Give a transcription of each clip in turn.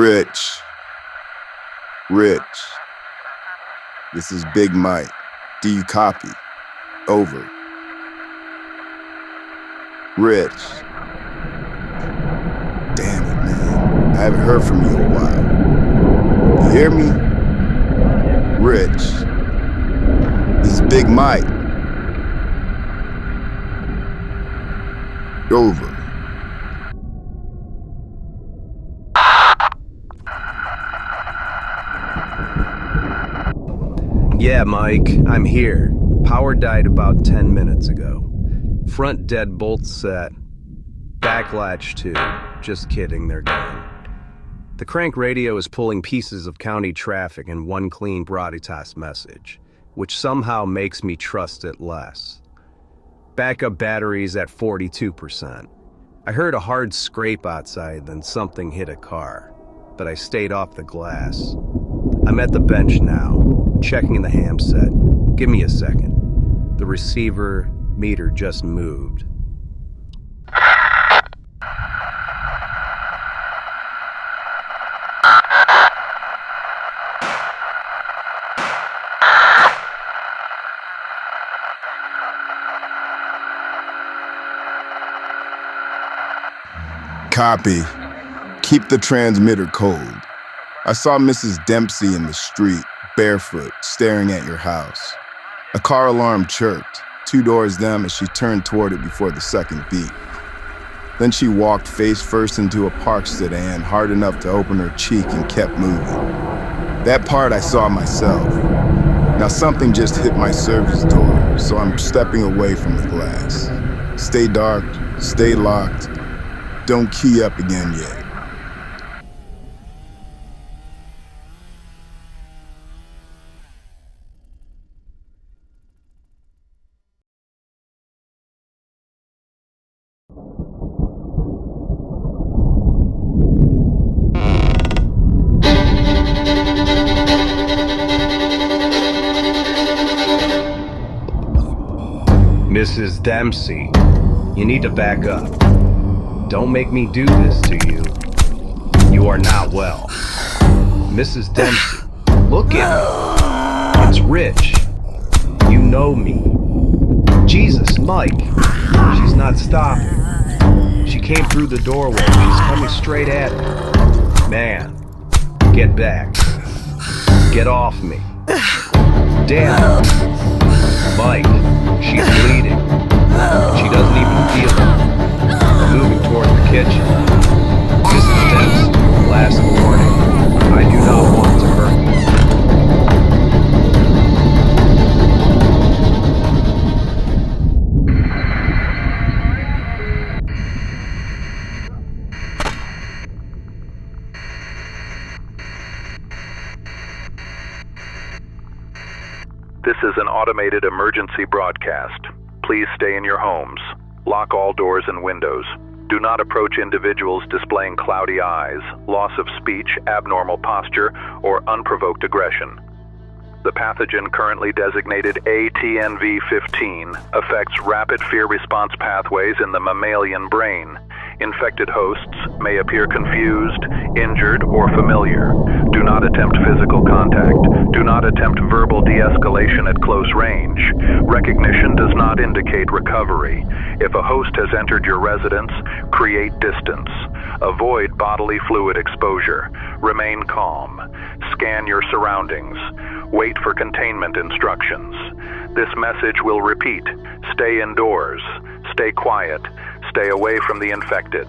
Rich. Rich. This is Big Mike. Do you copy? Over. Rich. Damn it, man. I haven't heard from you in a while. You hear me? Rich. This is Big Mike. Over. Yeah, Mike, I'm here. Power died about 10 minutes ago. Front deadbolt set. Back latch too. Just kidding, they're gone. The crank radio is pulling pieces of county traffic in one clean Gravitas message, which somehow makes me trust it less. Backup batteries at 42%. I heard a hard scrape outside, then something hit a car, but I stayed off the glass. I'm at the bench now, checking the ham set. Give me a second. The receiver meter just moved. Copy. Keep the transmitter cold. I saw Mrs. Dempsey in the street, barefoot, staring at your house. A car alarm chirped, 2 doors down as she turned toward it before the second beep. Then she walked face first into a park sedan hard enough to open her cheek and kept moving. That part I saw myself. Now something just hit my service door, so I'm stepping away from the glass. Stay dark, stay locked. Don't key up again yet. Mrs. Dempsey, you need to back up. Don't make me do this to you. You are not well. Mrs. Dempsey, look at me. It's Rich. You know me. Jesus, Mike. She's not stopping. She came through the doorway. She's coming straight at me. Man, get back. Get off me. Damn. Mike, she's bleeding. She doesn't even feel it. Moving toward the kitchen. Mrs. Dempsey, last warning. I do not want to hurt you. This is an automated emergency broadcast. Please stay in your homes. Lock all doors and windows. Do not approach individuals displaying cloudy eyes, loss of speech, abnormal posture, or unprovoked aggression. The pathogen currently designated ATNV-15 affects rapid fear response pathways in the mammalian brain. Infected hosts may appear confused, injured, or familiar. Do not attempt physical contact. Do not attempt verbal de-escalation at close range. Recognition does not indicate recovery. If a host has entered your residence, create distance. Avoid bodily fluid exposure. Remain calm. Scan your surroundings. Wait for containment instructions. This message will repeat. Stay indoors. Stay quiet. Stay away from the infected.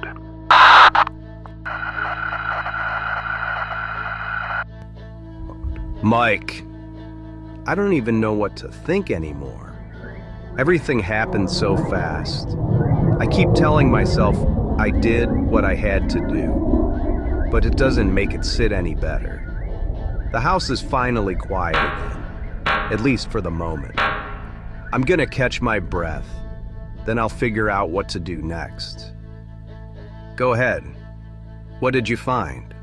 Mike, I don't even know what to think anymore. Everything happened so fast. I keep telling myself I did what I had to do, but it doesn't make it sit any better. The house is finally quiet again, at least for the moment. I'm gonna catch my breath, then I'll figure out what to do next. Go ahead. What did you find?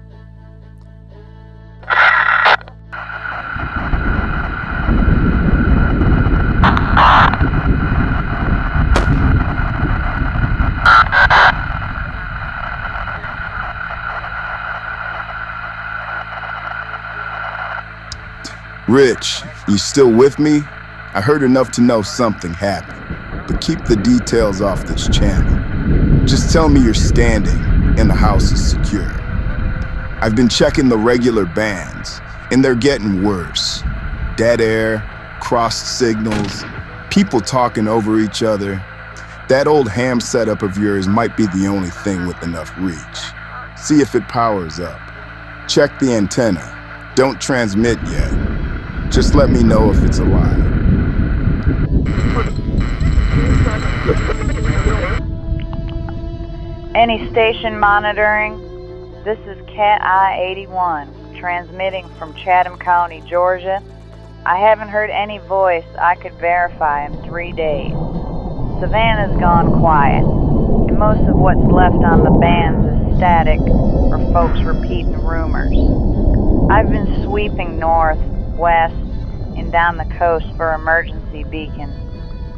Rich, you still with me? I heard enough to know something happened, but keep the details off this channel. Just tell me you're standing and the house is secure. I've been checking the regular bands, and they're getting worse. Dead air, crossed signals, people talking over each other. That old ham setup of yours might be the only thing with enough reach. See if it powers up. Check the antenna. Don't transmit yet. Just let me know if it's alive. Any station monitoring? This is Cat I-81, transmitting from Chatham County, Georgia. I haven't heard any voice I could verify in 3 days. Savannah's gone quiet, and most of what's left on the bands is static or folks repeating rumors. I've been sweeping north, west, and down the coast for emergency beacons,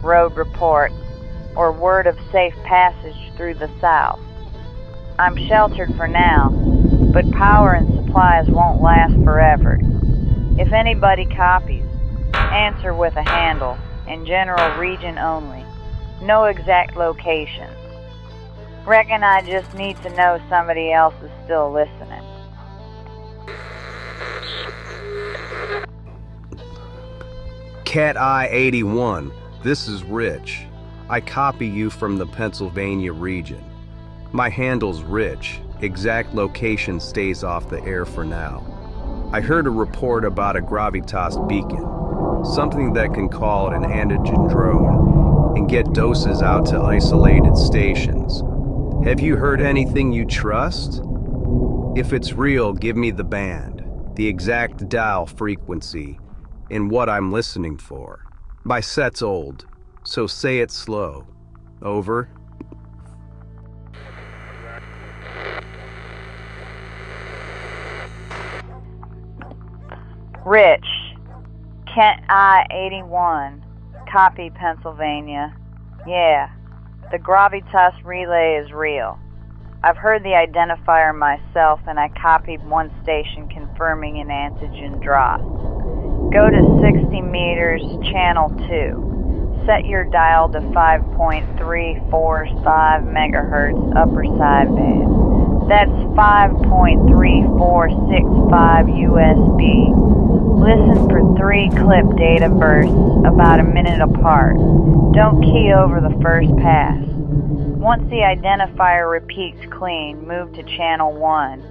road reports, or word of safe passage through the south. I'm sheltered for now, but power and supplies won't last forever. If anybody copies, answer with a handle, in general region only. No exact locations. Reckon I just need to know somebody else is still listening. Cat I-81, this is Rich. I copy you from the Pennsylvania region. My handle's Rich. Exact location stays off the air for now. I heard a report about a Gravitas beacon, something that can call an antigen drone and get doses out to isolated stations. Have you heard anything you trust? If it's real, give me the band, the exact dial frequency, and what I'm listening for. My set's old, so say it slow. Over. Rich, Kent I-81, copy Pennsylvania. Yeah, the Gravitas relay is real. I've heard the identifier myself, and I copied one station confirming an antigen drop. Go to 60 meters, channel 2. Set your dial to 5.345 megahertz upper sideband. That's 5.3465 USB. Listen for 3 clip data bursts about a minute apart. Don't key over the first pass. Once the identifier repeats clean, move to channel 1,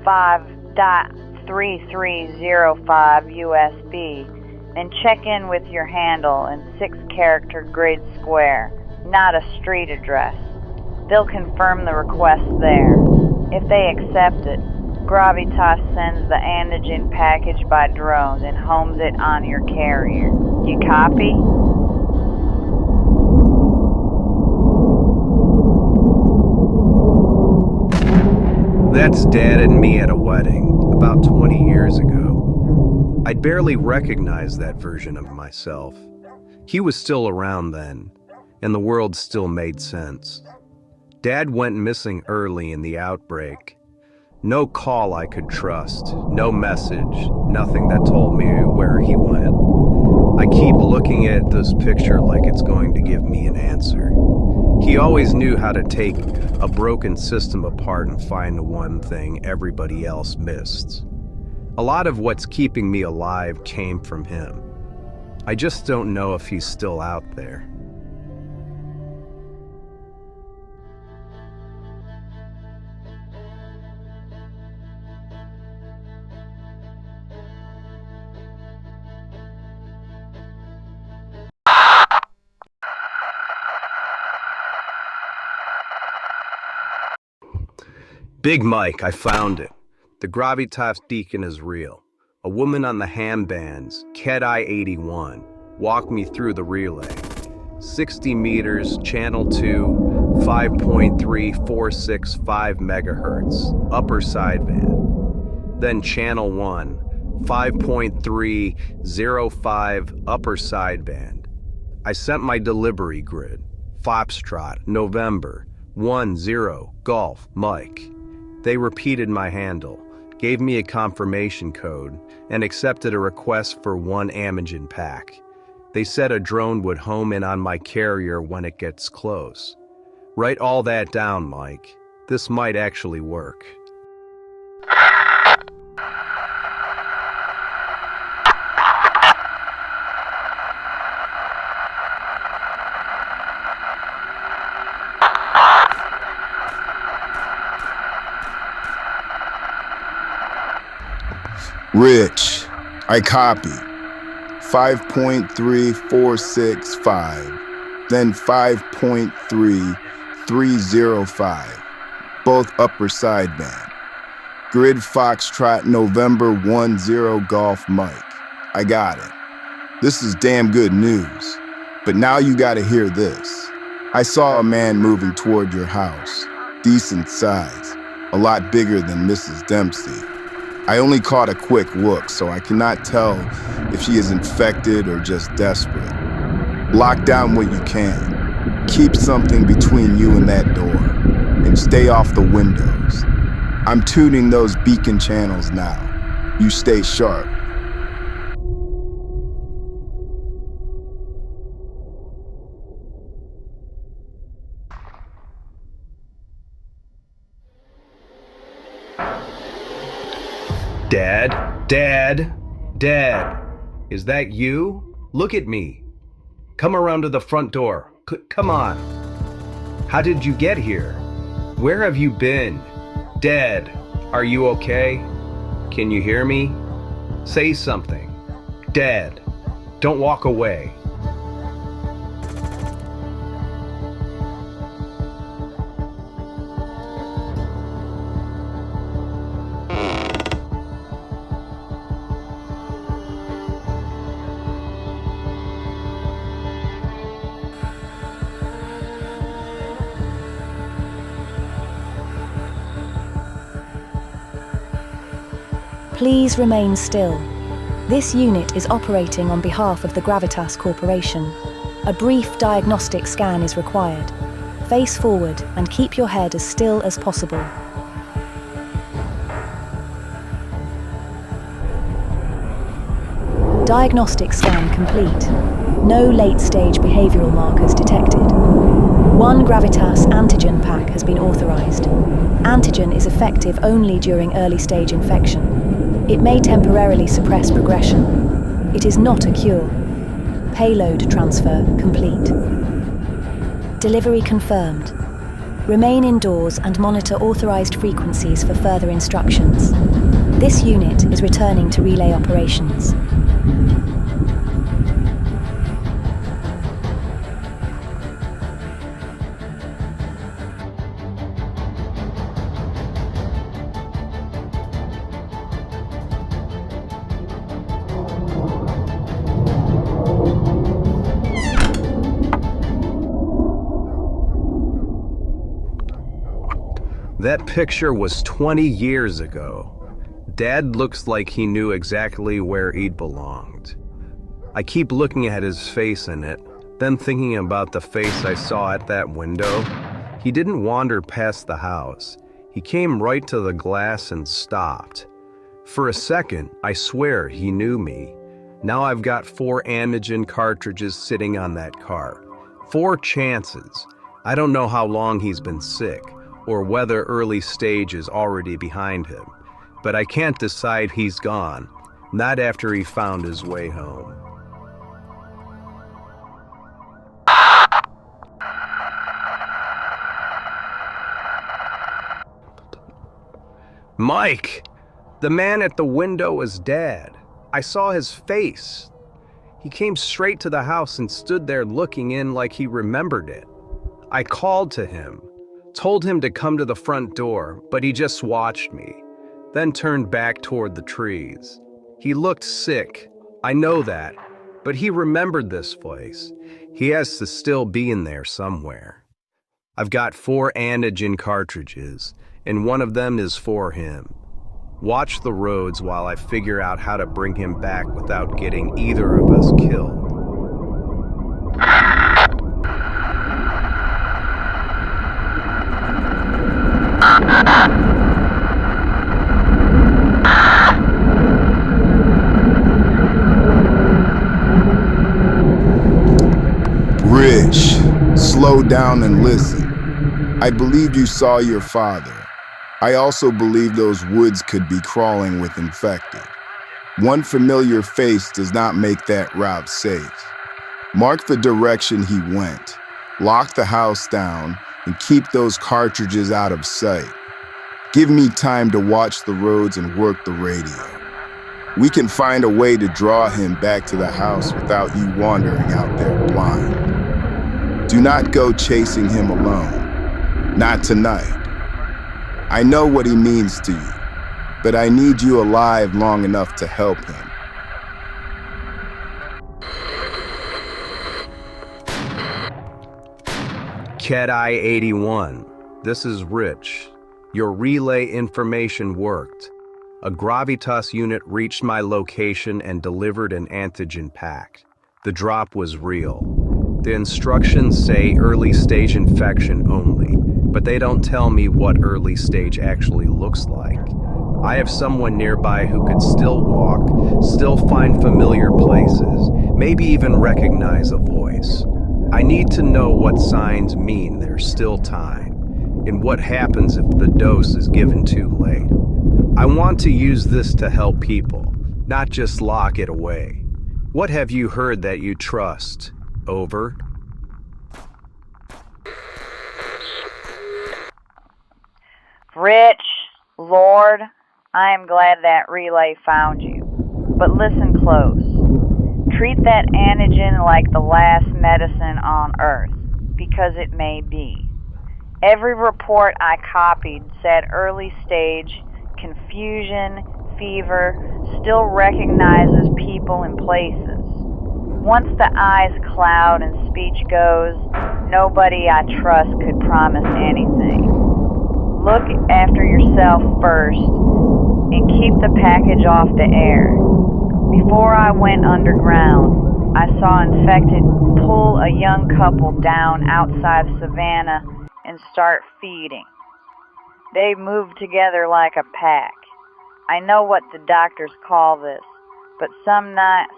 5.3305 USB, and check in with your handle in 6-character grid square, not a street address. They'll confirm the request there. If they accept it, Gravitas sends the antigen package by drone and homes it on your carrier. You copy? That's Dad and me at a wedding, about 20 years ago. I'd barely recognize that version of myself. He was still around then, and the world still made sense. Dad went missing early in the outbreak. No call I could trust, no message, nothing that told me where he went. I keep looking at this picture like it's going to give me an answer. He always knew how to take a broken system apart and find the one thing everybody else missed. A lot of what's keeping me alive came from him. I just don't know if he's still out there. Big Mike, I found it. The Gravitas beacon is real. A woman on the ham bands, Cat I-81, walked me through the relay. 60 meters, channel 2, 5.3465 megahertz, upper sideband. Then channel 1, 5.305 upper sideband. I sent my delivery grid, Foxtrot, November, 10, Golf, Mike. They repeated my handle, gave me a confirmation code, and accepted a request for 1 Imogen pack. They said a drone would home in on my carrier when it gets close. Write all that down, Mike. This might actually work. Rich, I copy. 5.3465, then 5.3305, both upper sideband. Grid Foxtrot November 10 Golf Mike. I got it. This is damn good news. But now you gotta hear this. I saw a man moving toward your house. Decent size, a lot bigger than Mrs. Dempsey. I only caught a quick look, so I cannot tell if she is infected or just desperate. Lock down what you can. Keep something between you and that door, and stay off the windows. I'm tuning those beacon channels now. You stay sharp. Dad? Is that you? Look at me. Come around to the front door. Come on. How did you get here? Where have you been? Dad, are you okay? Can you hear me? Say something. Dad, don't walk away. Please remain still. This unit is operating on behalf of the Gravitas Corporation. A brief diagnostic scan is required. Face forward and keep your head as still as possible. Diagnostic scan complete. No late-stage behavioral markers detected. 1 Gravitas antigen pack has been authorized. Antigen is effective only during early-stage infection. It may temporarily suppress progression. It is not a cure. Payload transfer complete. Delivery confirmed. Remain indoors and monitor authorized frequencies for further instructions. This unit is returning to relay operations. That picture was 20 years ago. Dad looks like he knew exactly where he'd belonged. I keep looking at his face in it, then thinking about the face I saw at that window. He didn't wander past the house. He came right to the glass and stopped. For a second, I swear he knew me. Now I've got 4 Imogen cartridges sitting on that car. 4 chances. I don't know how long he's been sick, or whether early stage is already behind him. But I can't decide he's gone, not after he found his way home. Mike! The man at the window is Dad. I saw his face. He came straight to the house and stood there looking in like he remembered it. I called to him. Told him to come to the front door, but he just watched me, then turned back toward the trees. He looked sick, I know that, but he remembered this place. He has to still be in there somewhere. I've got 4 antigen cartridges, and one of them is for him. Watch the roads while I figure out how to bring him back without getting either of us killed. down and listen. I believed you saw your father. I also believed those woods could be crawling with infected. One familiar face does not make that route safe. Mark the direction he went, lock the house down, and keep those cartridges out of sight. Give me time to watch the roads and work the radio. We can find a way to draw him back to the house without you wandering out there blind. Do not go chasing him alone. Not tonight. I know what he means to you, but I need you alive long enough to help him. Cat Eye 81, this is Rich. Your relay information worked. A Gravitas unit reached my location and delivered an antigen pack. The drop was real. The instructions say early stage infection only, but they don't tell me what early stage actually looks like. I have someone nearby who could still walk, still find familiar places, maybe even recognize a voice. I need to know what signs mean there's still time, and what happens if the dose is given too late. I want to use this to help people, not just lock it away. What have you heard that you trust? Over. Rich, Lord, I am glad that relay found you. But listen close. Treat that antigen like the last medicine on Earth, because it may be. Every report I copied said early stage, confusion, fever, still recognizes people and places. Once the eyes cloud and speech goes, nobody I trust could promise anything. Look after yourself first and keep the package off the air. Before I went underground, I saw infected pull a young couple down outside Savannah and start feeding. They moved together like a pack. I know what the doctors call this, but some nights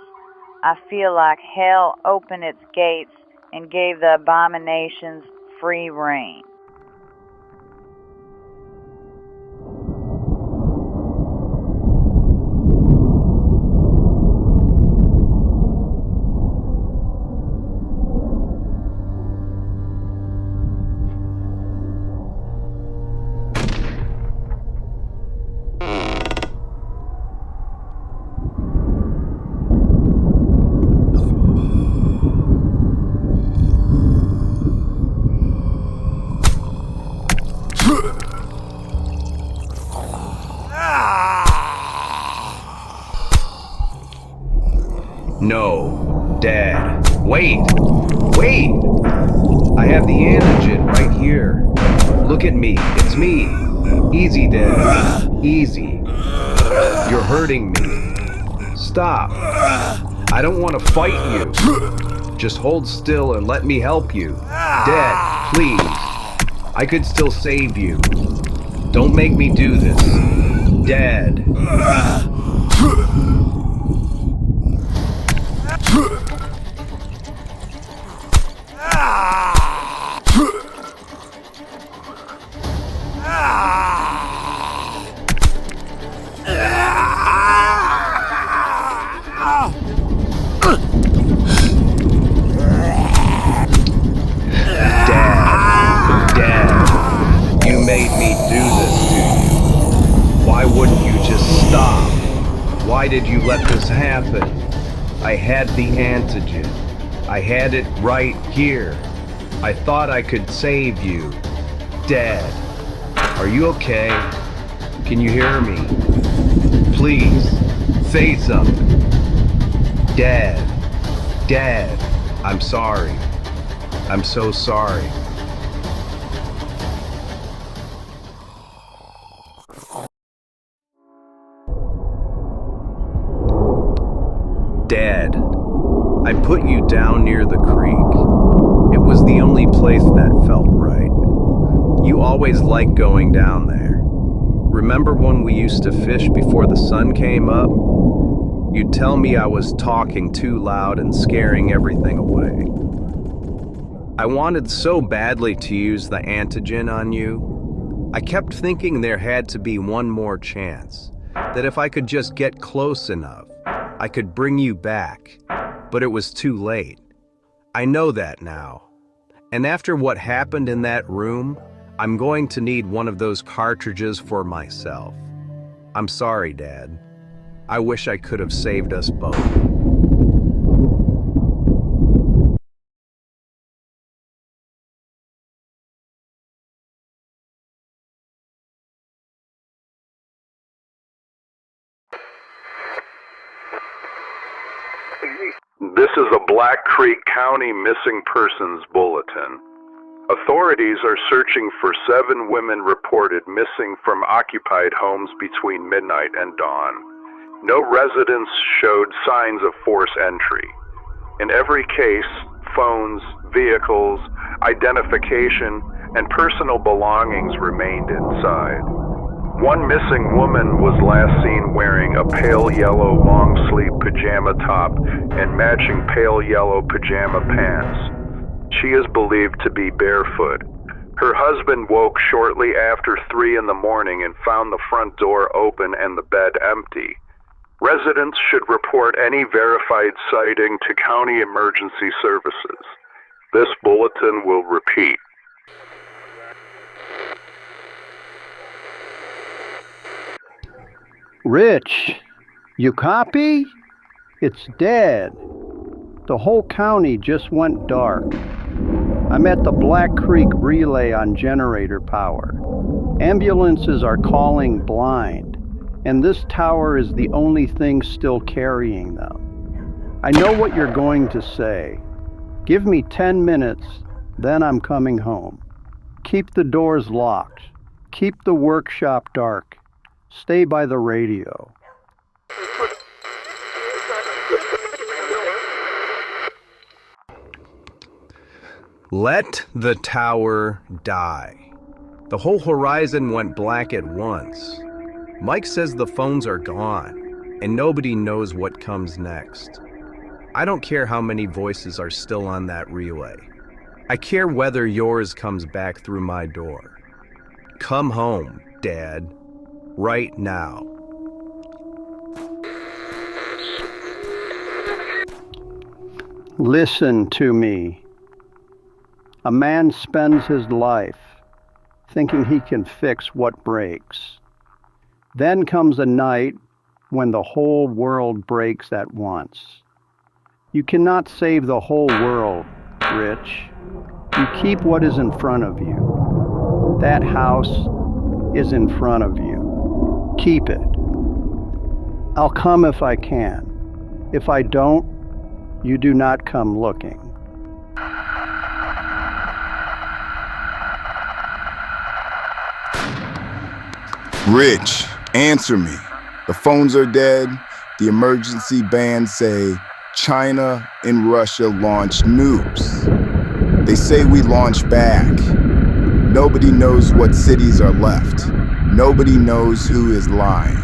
I feel like hell opened its gates and gave the abominations free rein. No, Dad. Wait! Wait! I have the antigen right here. Look at me. It's me. Easy, Dad. Easy. You're hurting me. Stop. I don't want to fight you. Just hold still and let me help you. Dad, please. I could still save you. Don't make me do this. Dad. Dad, you made me do this to you. Why wouldn't you just stop? Why did you let this happen? I had the antigen. I had it right here. I thought I could save you. Dad, are you okay? Can you hear me? Please, say something. Dad, Dad, I'm sorry. I'm so sorry. Dad, I put you down near the creek. It was the only place that felt right. You always liked going down there. Remember when we used to fish before the sun came up? You'd tell me I was talking too loud and scaring everything away. I wanted so badly to use the antigen on you. I kept thinking there had to be one more chance, that if I could just get close enough, I could bring you back. But it was too late. I know that now. And after what happened in that room, I'm going to need one of those cartridges for myself. I'm sorry, Dad. I wish I could have saved us both. This is a Black Creek County Missing Persons Bulletin. Authorities are searching for 7 women reported missing from occupied homes between midnight and dawn. No residents showed signs of forced entry. In every case, phones, vehicles, identification, and personal belongings remained inside. One missing woman was last seen wearing a pale yellow long-sleeve pajama top and matching pale yellow pajama pants. She is believed to be barefoot. Her husband woke shortly after 3 in the morning and found the front door open and the bed empty. Residents should report any verified sighting to County Emergency Services. This bulletin will repeat. Rich, you copy? It's dead. The whole county just went dark. I'm at the Black Creek relay on generator power. Ambulances are calling blind, and this tower is the only thing still carrying them. I know what you're going to say. Give me 10 minutes, then I'm coming home. Keep the doors locked. Keep the workshop dark. Stay by the radio. Let the tower die. The whole horizon went black at once. Mike says the phones are gone, and nobody knows what comes next. I don't care how many voices are still on that relay. I care whether yours comes back through my door. Come home, Dad. Right now. Listen to me. A man spends his life thinking he can fix what breaks. Then comes a night when the whole world breaks at once. You cannot save the whole world, Rich. You keep what is in front of you. That house is in front of you. Keep it. I'll come if I can. If I don't, you do not come looking. Rich, answer me. The phones are dead. The emergency bands say China and Russia launched nukes. They say we launch back. Nobody knows what cities are left. Nobody knows who is lying.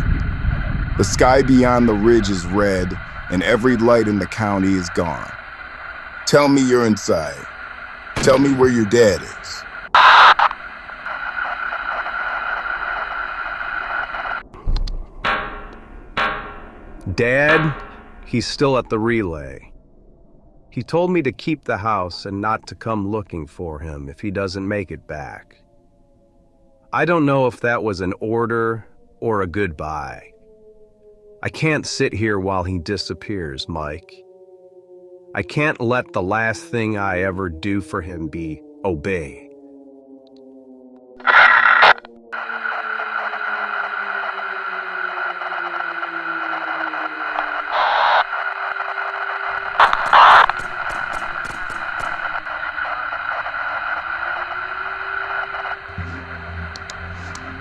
The sky beyond the ridge is red, and every light in the county is gone. Tell me you're inside. Tell me where your dad is. Dad, he's still at the relay. He told me to keep the house and not to come looking for him if he doesn't make it back. I don't know if that was an order or a goodbye. I can't sit here while he disappears, Mike. I can't let the last thing I ever do for him be obey.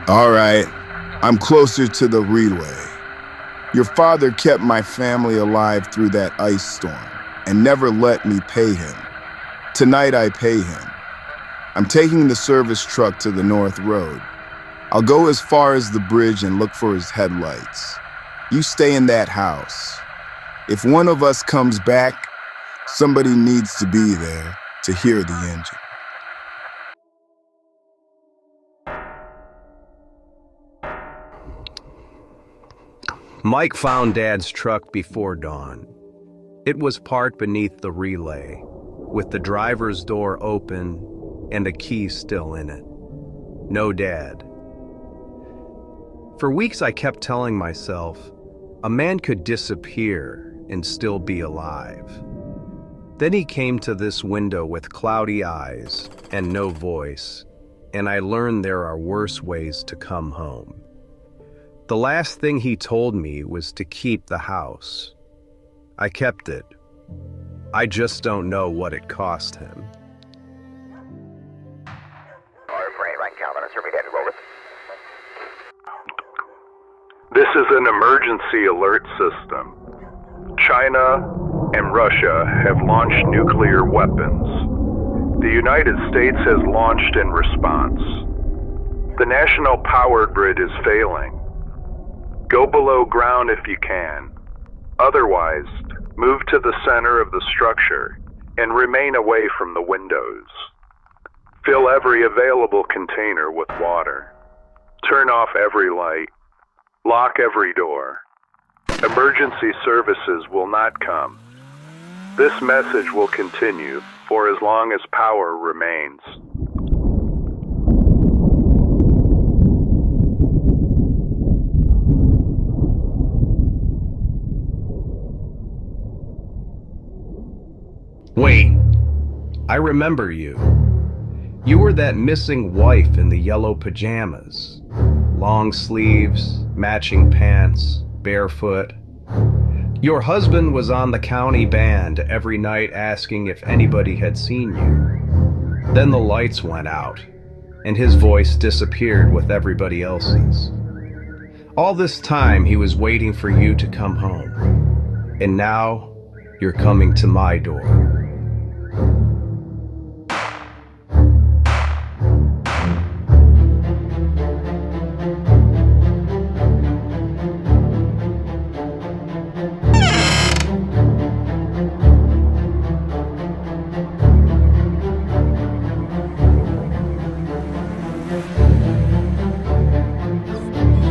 All right, I'm closer to the relay. Your father kept my family alive through that ice storm and never let me pay him. Tonight I pay him. I'm taking the service truck to the North Road. I'll go as far as the bridge and look for his headlights. You stay in that house. If one of us comes back, somebody needs to be there to hear the engine. Mike found Dad's truck before dawn. It was parked beneath the relay, with the driver's door open and a key still in it. No Dad. For weeks I kept telling myself, a man could disappear and still be alive. Then he came to this window with cloudy eyes and no voice, and I learned there are worse ways to come home. The last thing he told me was to keep the house. I kept it. I just don't know what it cost him. This is an emergency alert system. China and Russia have launched nuclear weapons. The United States has launched in response. The national power grid is failing. Go below ground if you can. Otherwise, move to the center of the structure and remain away from the windows. Fill every available container with water. Turn off every light. Lock every door. Emergency services will not come. This message will continue for as long as power remains. Wait, I remember you. You were that missing wife in the yellow pajamas. Long sleeves, matching pants, barefoot. Your husband was on the county band every night asking if anybody had seen you. Then the lights went out, and his voice disappeared with everybody else's. All this time he was waiting for you to come home. And now you're coming to my door.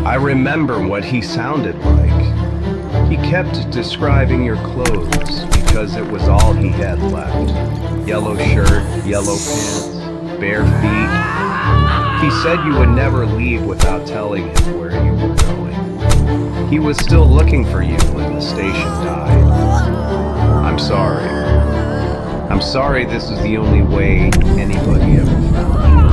I remember what he sounded like. He kept describing your clothes because it was all he had left. Yellow shirt, yellow pants, bare feet. He said you would never leave without telling him where you were going. He was still looking for you when the station died. I'm sorry. I'm sorry this is the only way anybody ever found you.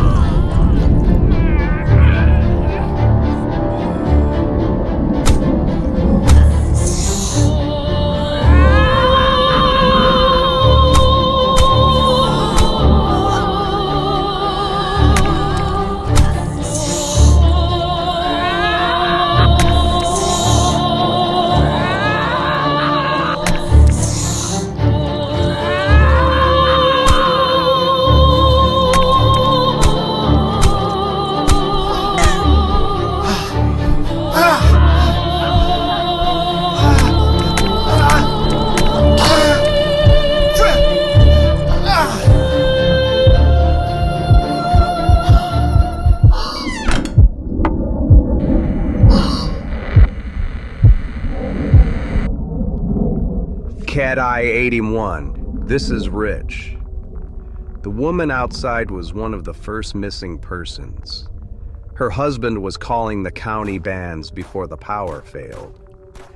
Cat Eye 81, this is Rich. The woman outside was one of the first missing persons. Her husband was calling the county bands before the power failed.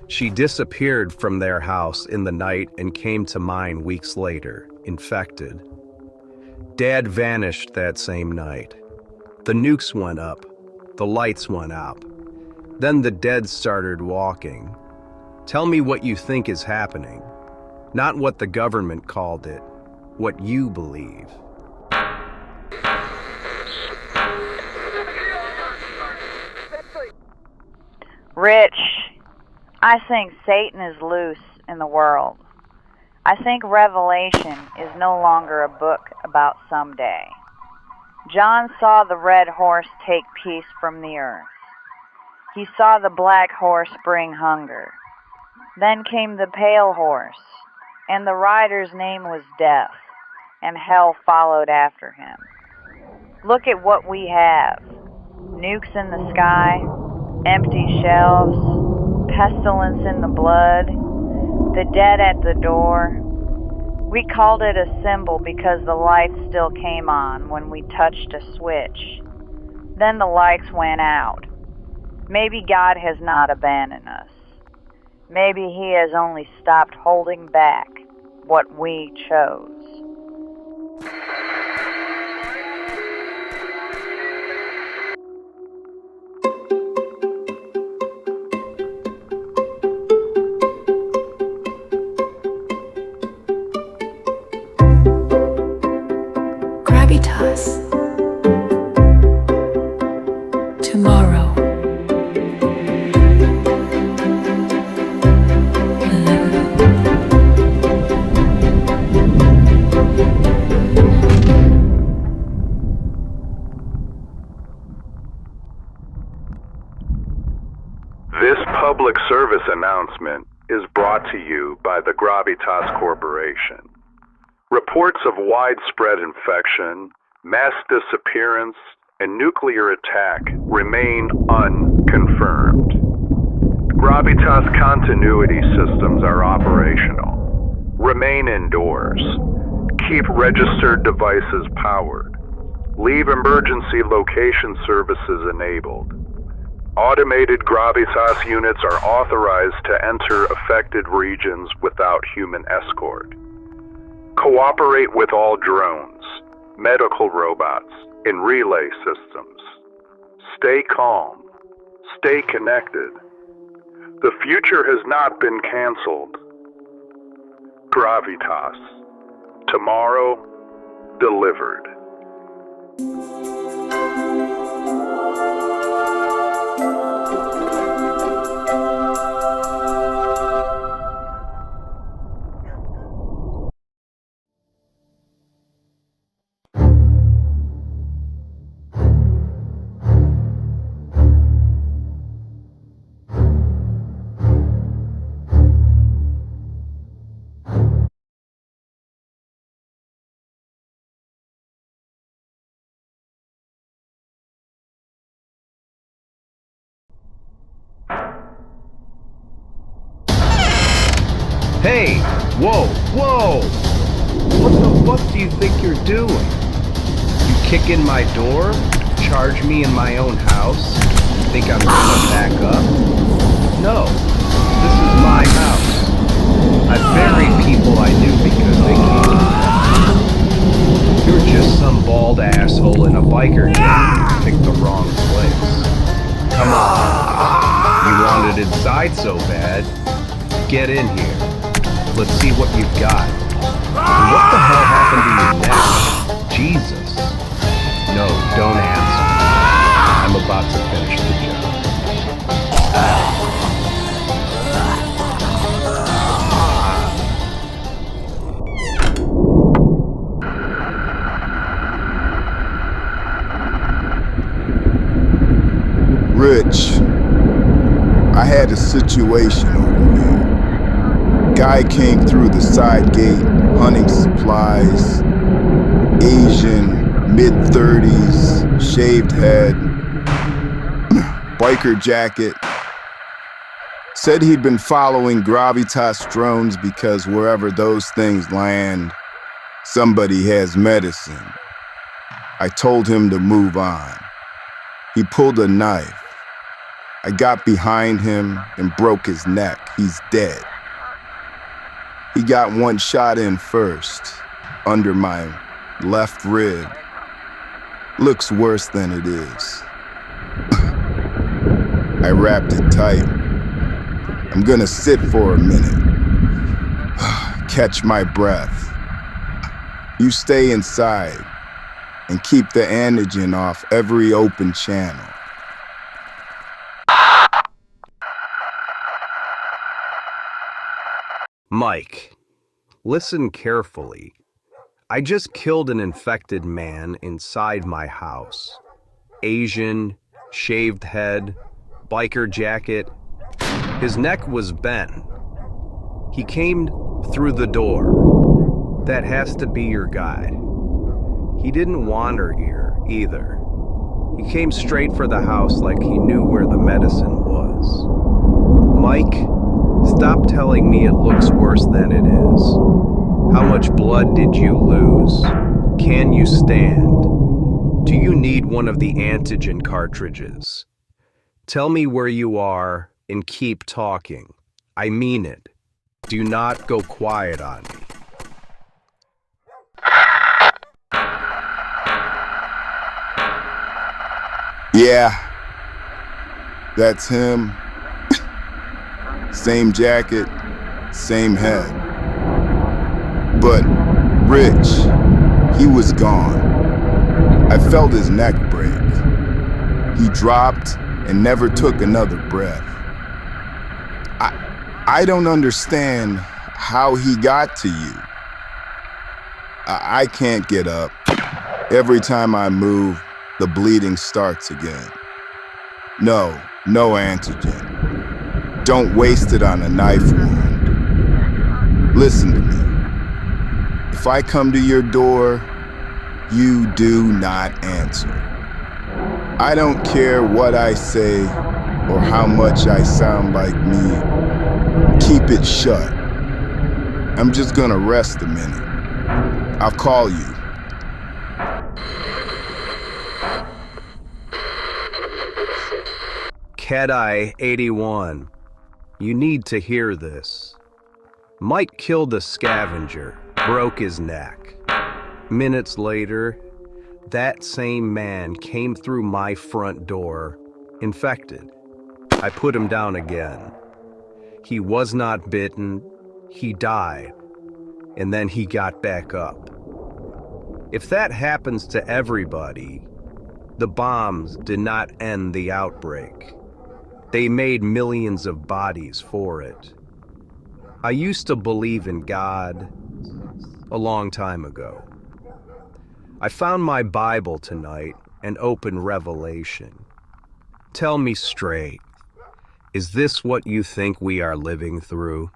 She disappeared from their house in the night and came to mine weeks later, infected. Dad vanished that same night. The nukes went up, the lights went out. Then the dead started walking. Tell me what you think is happening. Not what the government called it, what you believe. Rich, I think Satan is loose in the world. I think Revelation is no longer a book about someday. John saw the red horse take peace from the earth. He saw the black horse bring hunger. Then came the pale horse, and the rider's name was Death, and hell followed after him. Look at what we have. Nukes in the sky, empty shelves, pestilence in the blood, the dead at the door. We called it a symbol because the lights still came on when we touched a switch. Then the lights went out. Maybe God has not abandoned us. Maybe He has only stopped holding back what we chose. Gravitas. Tomorrow. This public service announcement is brought to you by the Gravitas Corporation. Reports of widespread infection, mass disappearance, and nuclear attack remain unconfirmed. Gravitas continuity systems are operational. Remain indoors. Keep registered devices powered. Leave emergency location services enabled. Automated Gravitas units are authorized to enter affected regions without human escort. Cooperate with all drones, medical robots, and relay systems. Stay calm. Stay connected. The future has not been canceled. Gravitas. Tomorrow, delivered. Hey! Whoa! Whoa! What the fuck do you think you're doing? You kick in my door? Charge me in my own house? Think I'm gonna back up? No. This is my house. I buried people I knew because they came. You're just some bald asshole in a biker gang who picked the wrong place. Come on. You wanted inside so bad. Get in here. Let's see what you've got. And what the hell happened to your neck? Jesus. No, don't answer. I'm about to finish the job. Rich, I had a situation over here. Guy came through the side gate, hunting supplies, Asian, mid-30s, shaved head, biker jacket. Said he'd been following Gravitas drones because wherever those things land, somebody has medicine. I told him to move on. He pulled a knife. I got behind him and broke his neck. He's dead. He got one shot in first, under my left rib. Looks worse than it is. I wrapped it tight. I'm gonna sit for a minute. Catch my breath. You stay inside and keep the antigen off every open channel. Mike, listen carefully. I just killed an infected man inside my house. Asian, shaved head, biker jacket. His neck was bent. He came through the door. That has to be your guy. He didn't wander here, either. He came straight for the house like he knew where the medicine was. Mike, stop telling me it looks worse than it is. How much blood did you lose? Can you stand? Do you need one of the antigen cartridges? Tell me where you are and keep talking. I mean it. Do not go quiet on me. Yeah, that's him. Same jacket, same head. But Rich, he was gone. I felt his neck break. He dropped and never took another breath. I don't understand how he got to you. I can't get up. Every time I move, the bleeding starts again. No antigen. Don't waste it on a knife wound. Listen to me. If I come to your door, you do not answer. I don't care what I say or how much I sound like me. Keep it shut. I'm just gonna rest a minute. I'll call you. Cat-Eye 81. You need to hear this. Mike killed a scavenger, broke his neck. Minutes later, that same man came through my front door, infected. I put him down again. He was not bitten, he died, and then he got back up. If that happens to everybody, the bombs did not end the outbreak. They made millions of bodies for it. I used to believe in God a long time ago. I found my Bible tonight and opened Revelation. Tell me straight, is this what you think we are living through?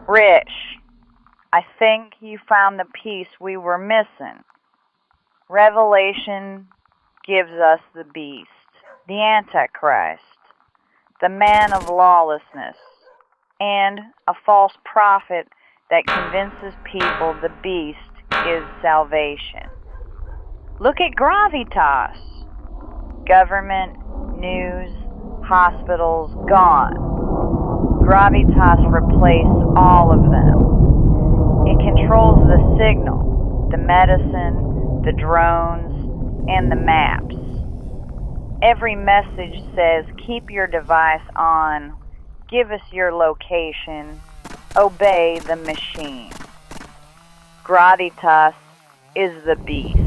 Rich, I think you found the piece we were missing. Revelation gives us the beast, the Antichrist, the man of lawlessness, and a false prophet that convinces people the beast is salvation. Look at Gravitas. Government, news, hospitals, gone. Gravitas replaced all of them. It controls the signal, the medicine, the drones, and the maps. Every message says, keep your device on, give us your location, obey the machine. Gravitas is the beast.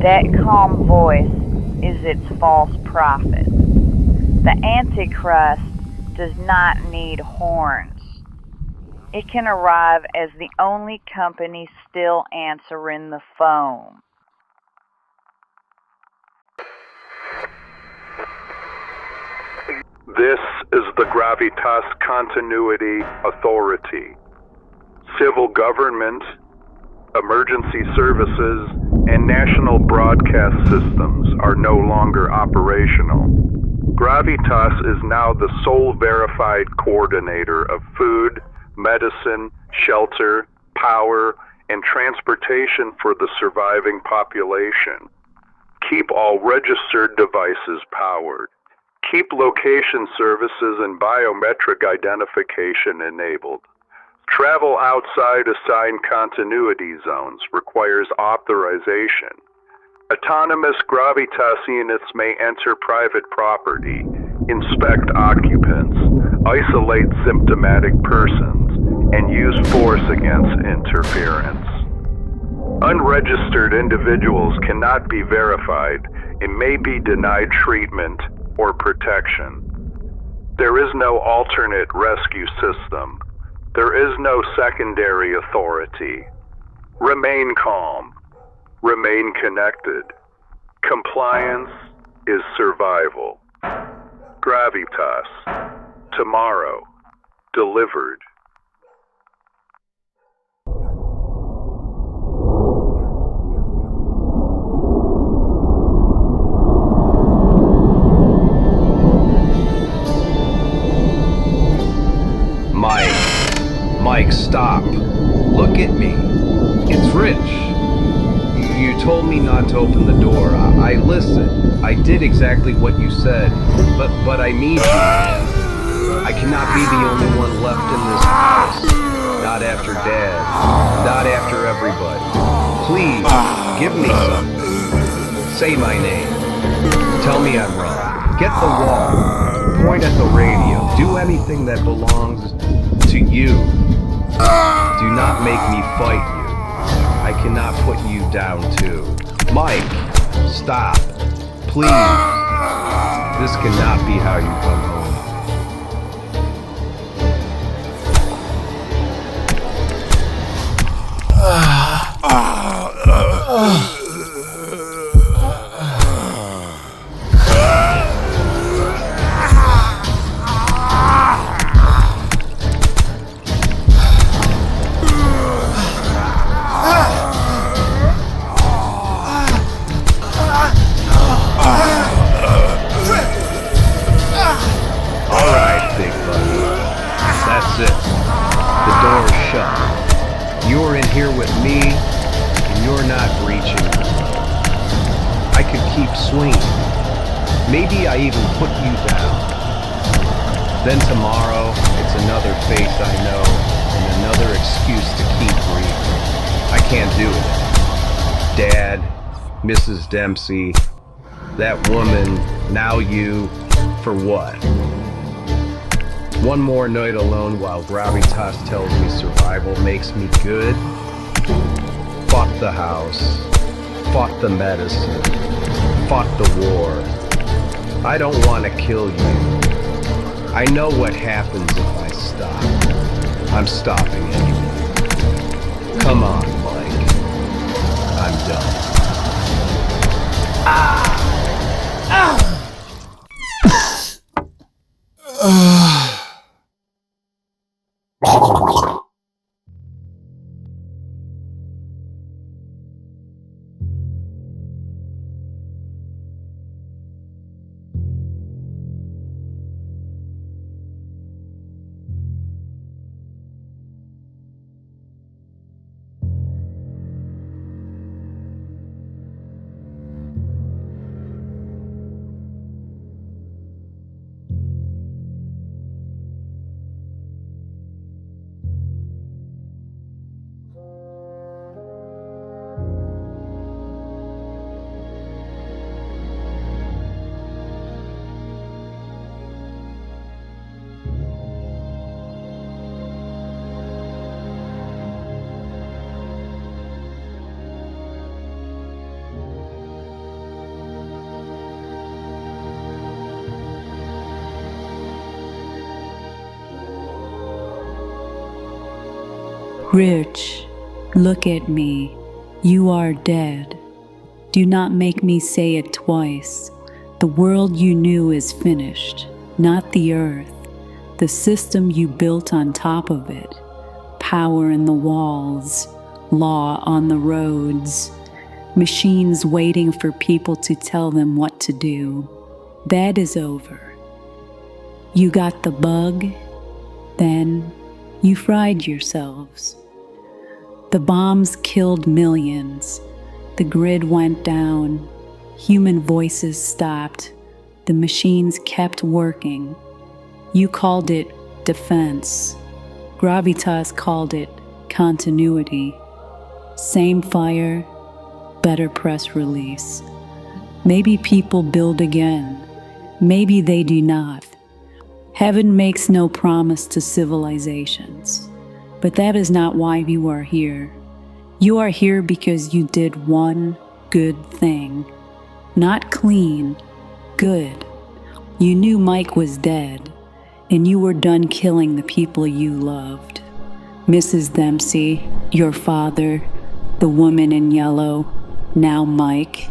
That calm voice is its false prophet. The Antichrist does not need horns. It can arrive as the only company still answering the phone. This is the Gravitas Continuity Authority. Civil government, emergency services, and national broadcast systems are no longer operational. Gravitas is now the sole verified coordinator of food, medicine, shelter, power, and transportation for the surviving population. Keep all registered devices powered. Keep location services and biometric identification enabled. Travel outside assigned continuity zones requires authorization. Autonomous Gravitas units may enter private property, inspect occupants, isolate symptomatic persons, and use force against interference. Unregistered individuals cannot be verified and may be denied treatment or protection. There is no alternate rescue system. There is no secondary authority. Remain calm. Remain connected. Compliance is survival. Gravitas. Tomorrow. delivered. Mike, stop. Look at me. It's Rich. You told me not to open the door. I listened. I did exactly what you said. But I need you, man. I cannot be the only one left in this house. Not after Dad. Not after everybody. Please, give me something. Say my name. Tell me I'm wrong. Get the wall. Point at the radio. Do anything that belongs to you. Do not make me fight you. I cannot put you down too. Mike, stop. Please. This cannot be how you come home. You're in here with me, and you're not reaching. I could keep swinging. Maybe I even put you down. Then tomorrow, it's another face I know, and another excuse to keep breathing. I can't do it. Dad, Mrs. Dempsey, that woman, now you, for what? One more night alone while Gravitas tells me survival makes me good. Fought the house, fought the medicine, fought the war. I don't want to kill you. I know what happens if I stop. I'm stopping anyway. Come on, Mike. I'm done. Rich, look at me. You are dead. Do not make me say it twice. The world you knew is finished, not the earth. The system you built on top of it. Power in the walls, law on the roads, machines waiting for people to tell them what to do. That is over. You got the bug, then you fried yourselves. The bombs killed millions. The grid went down. Human voices stopped. The machines kept working. You called it defense. Gravitas called it continuity. Same fire, better press release. Maybe people build again. Maybe they do not. Heaven makes no promise to civilizations. But that is not why you are here. You are here because you did one good thing. Not clean, good. You knew Mike was dead, and you were done killing the people you loved. Mrs. Dempsey, your father, the woman in yellow, now Mike.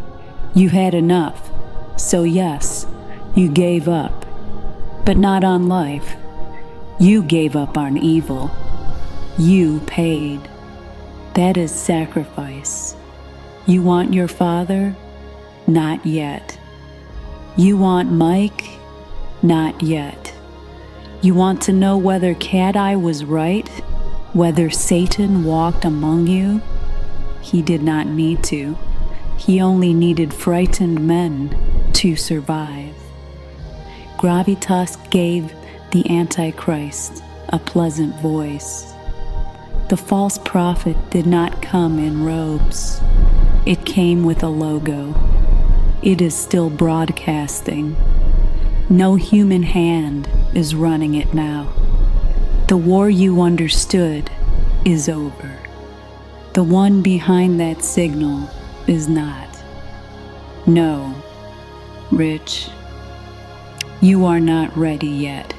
You had enough. So yes, you gave up. But not on life. You gave up on evil. You paid. That is sacrifice. You want your father? Not yet. You want Mike? Not yet. You want to know whether Cat Eye was right? Whether Satan walked among you? He did not need to. He only needed frightened men to survive. Gravitas gave the Antichrist a pleasant voice. The false prophet did not come in robes. It came with a logo. It is still broadcasting. No human hand is running it now. The war you understood is over. The one behind that signal is not. No, Rich, you are not ready yet.